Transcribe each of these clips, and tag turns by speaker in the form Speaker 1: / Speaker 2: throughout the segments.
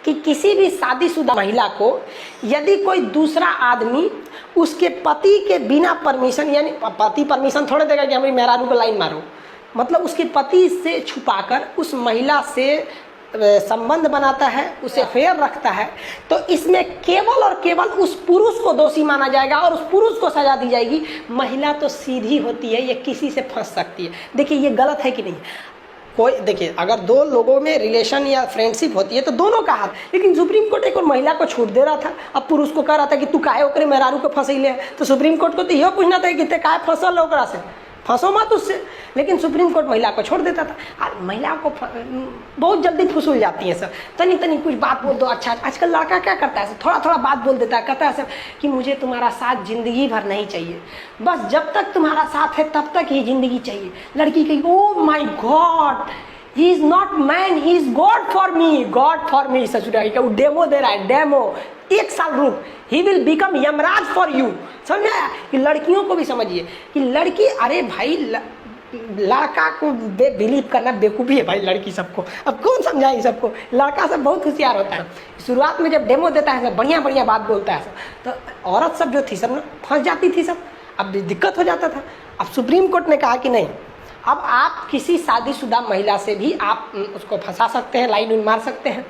Speaker 1: कि किसी भी शादीशुदा महिला को यदि कोई दूसरा आदमी उसके पति के बिना परमिशन, यानी पति परमिशन थोड़े देगा कि हमारी मेहरारू को लाइन मारो, मतलब उसके पति से छुपाकर उस महिला से संबंध बनाता है, उसे अफेयर रखता है, तो इसमें केवल और केवल उस पुरुष को दोषी माना जाएगा और उस पुरुष को सजा दी जाएगी। महिला तो सीधी होती है, ये किसी से फंस सकती है। देखिए ये गलत है कि नहीं? कोई देखिए, अगर दो लोगों में रिलेशन या फ्रेंडशिप होती है तो दोनों का हाथ, लेकिन सुप्रीम कोर्ट एक और महिला को छूट दे रहा था। अब पुरुष को कह रहा था कि तू काहे ओकरे मेहरारू को फंसैले, तो सुप्रीम कोर्ट को तो यह पूछना था कि ते काहे फंसल ओकरा से, फंसो मत उससे। लेकिन सुप्रीम कोर्ट महिला को छोड़ देता था। और महिला को बहुत जल्दी फुसूल जाती है सब, तनी तनी कुछ बात बोल दो। अच्छा, आजकल लड़का क्या करता है, थोड़ा थोड़ा बात बोल देता है, कहता है सब कि मुझे तुम्हारा साथ जिंदगी भर नहीं चाहिए, बस जब तक तुम्हारा साथ है तब तक ही जिंदगी चाहिए। लड़की कही oh my God, he is not man, he is God for me, God for me. ससुराल का वो डेमो दे रहा है, डेमो। 1 साल रुक, he will become Yamraj for you. समझ में आया? कि लड़कियों को भी समझिए कि लड़की, अरे भाई लड़का को बिलीव करना बेवकूफ़ी है भाई लड़की सबको। अब कौन समझाए सबको? लड़का सब बहुत होशियार होता है। शुरुआत में जब डेमो देता है सब बढ़िया बढ़िया बात बोलता है सब, तो औरत सब जो थी सब ना फंस जाती थी सब, अब दिक्कत हो जाता था। अब सुप्रीम कोर्ट ने कहा कि नहीं, अब आप किसी शादीशुदा महिला से भी आप उसको फंसा सकते हैं, लाइन मार सकते हैं,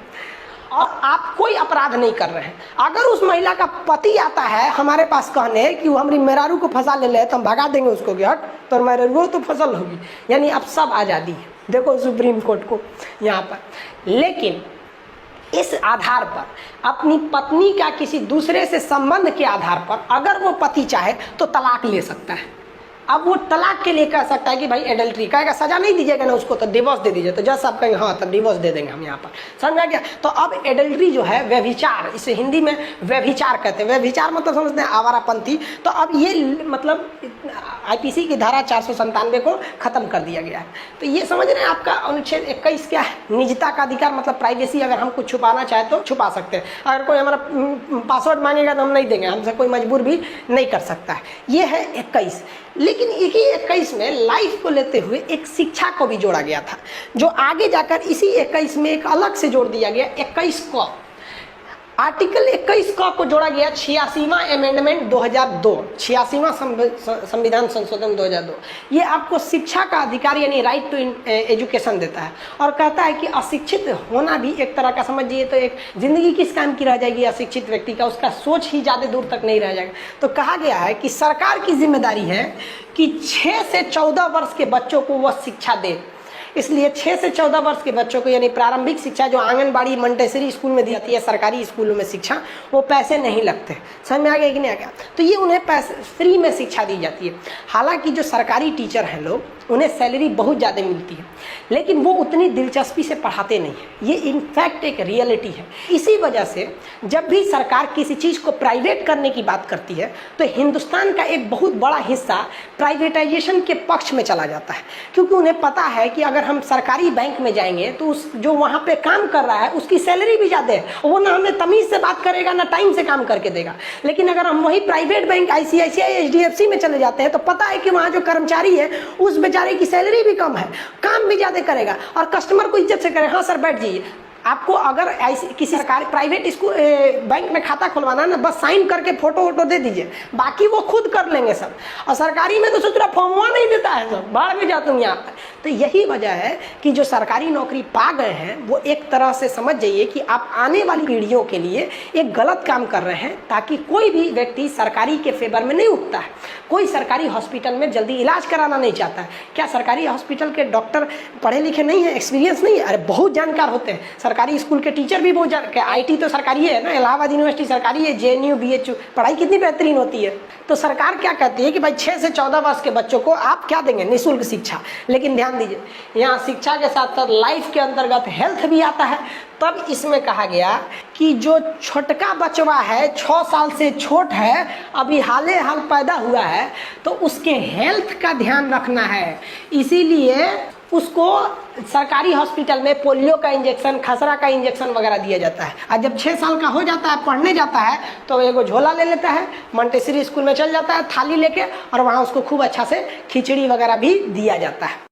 Speaker 1: और आप कोई अपराध नहीं कर रहे हैं। अगर उस महिला का पति आता है हमारे पास कहने कि वो हमारी मेहरारू को फंसा ले ले, तो हम भगा देंगे उसको कि हट, तो मेहरारू तो फसल होगी। यानी अब सब आज़ादी है, देखो सुप्रीम कोर्ट को यहाँ पर। लेकिन इस आधार पर अपनी पत्नी का किसी दूसरे से संबंध के आधार पर अगर वो पति चाहे तो तलाक ले सकता है। अब वो तलाक के लिए कह सकता है कि भाई एडल्ट्री कहेगा, सजा नहीं दीजिएगा ना उसको तो डिवोर्स दे दीजिए, तो जज साहब कहेंगे हाँ तब डिवोर्स दे देंगे हम यहाँ पर। समझा गया? तो अब एडल्ट्री जो है व्यभिचार, इसे हिंदी में व्यभिचार कहते हैं। व्यभिचार मतलब समझते हैं आवारापंथी। तो अब ये मतलब आईपीसी की धारा 497 को खत्म कर दिया गया है। तो ये समझ रहे हैं आपका अनुच्छेद 21 क्या है? निजता का अधिकार, मतलब प्राइवेसी। अगर हम कुछ छुपाना चाहे तो छुपा सकते हैं। अगर कोई हमारा पासवर्ड मांगेगा तो हम नहीं देंगे, हमसे कोई मजबूर भी नहीं कर सकता है। ये है 21। लेकिन इसी 21 में लाइफ को लेते हुए एक शिक्षा को भी जोड़ा गया था, जो आगे जाकर इसी 21 में एक अलग से जोड़ दिया गया। 21 को आर्टिकल 21 को जोड़ा गया 86वां अमेंडमेंट 2002, 86वां संविधान संशोधन 2002। ये आपको शिक्षा का अधिकार यानी राइट टू एजुकेशन देता है, और कहता है कि अशिक्षित होना भी एक तरह का, समझिए तो एक जिंदगी किस काम की रह जाएगी अशिक्षित व्यक्ति का, उसका सोच ही ज़्यादा दूर तक नहीं रह जाएगा। तो कहा गया है कि सरकार की जिम्मेदारी है कि 6 से 14 वर्ष के बच्चों को वह शिक्षा दे। इसलिए 6 से 14 वर्ष के बच्चों को यानी प्रारंभिक शिक्षा जो आंगनबाड़ी मंटेसरी स्कूल में दी जाती है, सरकारी स्कूलों में शिक्षा, वो पैसे नहीं लगते। समझ में आ गया कि नहीं आ गया? तो ये उन्हें पैसे फ्री में शिक्षा दी जाती है। हालांकि जो सरकारी टीचर हैं लोग, उन्हें सैलरी बहुत ज़्यादा मिलती है, लेकिन वो उतनी दिलचस्पी से पढ़ाते नहीं हैं। ये इनफैक्ट एक रियलिटी है। इसी वजह से जब भी सरकार किसी चीज़ को प्राइवेट करने की बात करती है तो हिंदुस्तान का एक बहुत बड़ा हिस्सा प्राइवेटाइजेशन के पक्ष में चला जाता है, क्योंकि उन्हें पता है कि अगर हम सरकारी बैंक में जाएंगे तो उस जो वहाँ पे काम कर रहा है उसकी सैलरी भी ज़्यादा है, वो ना हमें तमीज़ से बात करेगा ना टाइम से काम करके देगा। लेकिन अगर हम वही प्राइवेट बैंक ICICI HDFC में चले जाते हैं तो पता है कि वहाँ जो कर्मचारी है उस बेचारे की सैलरी भी कम है, काम भी ज़्यादा करेगा और कस्टमर को इज्जत से करेगा। हाँ सर बैठ जाइए। आपको अगर किसी सरकारी प्राइवेट स्कूल बैंक में खाता खुलवाना ना, बस साइन करके फोटो वोटो दे दीजिए, बाकी वो खुद कर लेंगे सब। और सरकारी में तो सोच रहा फॉर्मवा नहीं देता है सब, बाहर भी जाता हूँ यहाँ पर। तो यही वजह है कि जो सरकारी नौकरी पा गए हैं वो एक तरह से समझ जाइए कि आप आने वाली पीढ़ियों के लिए एक गलत काम कर रहे हैं, ताकि कोई भी व्यक्ति सरकारी के फेवर में नहीं उठता है। कोई सरकारी हॉस्पिटल में जल्दी इलाज कराना नहीं चाहता है। क्या सरकारी हॉस्पिटल के डॉक्टर पढ़े लिखे नहीं है, एक्सपीरियंस नहीं है? अरे बहुत जानकार होते हैं। सरकारी स्कूल के टीचर भी बहुत IT तो सरकारी है ना, इलाहाबाद यूनिवर्सिटी सरकारी है, JNU BHU पढ़ाई कितनी बेहतरीन होती है। तो सरकार क्या कहती है कि भाई 6 से 14 वर्ष के बच्चों को आप क्या देंगे? निःशुल्क शिक्षा। लेकिन ध्यान दीजिए, यहाँ शिक्षा के साथ साथ लाइफ के अंतर्गत हेल्थ भी आता है। तब इसमें कहा गया कि जो छोटका बचवा है, 6 साल से छोट है, अभी हाल पैदा हुआ है, तो उसके हेल्थ का ध्यान रखना है। इसीलिए उसको सरकारी हॉस्पिटल में पोलियो का इंजेक्शन, खसरा का इंजेक्शन वगैरह दिया जाता है। और जब 6 साल का हो जाता है, पढ़ने जाता है, तो एगो झोला ले लेता है, मंटेसरी स्कूल में चल जाता है थाली लेके, और वहाँ उसको खूब अच्छा से खिचड़ी वगैरह भी दिया जाता है।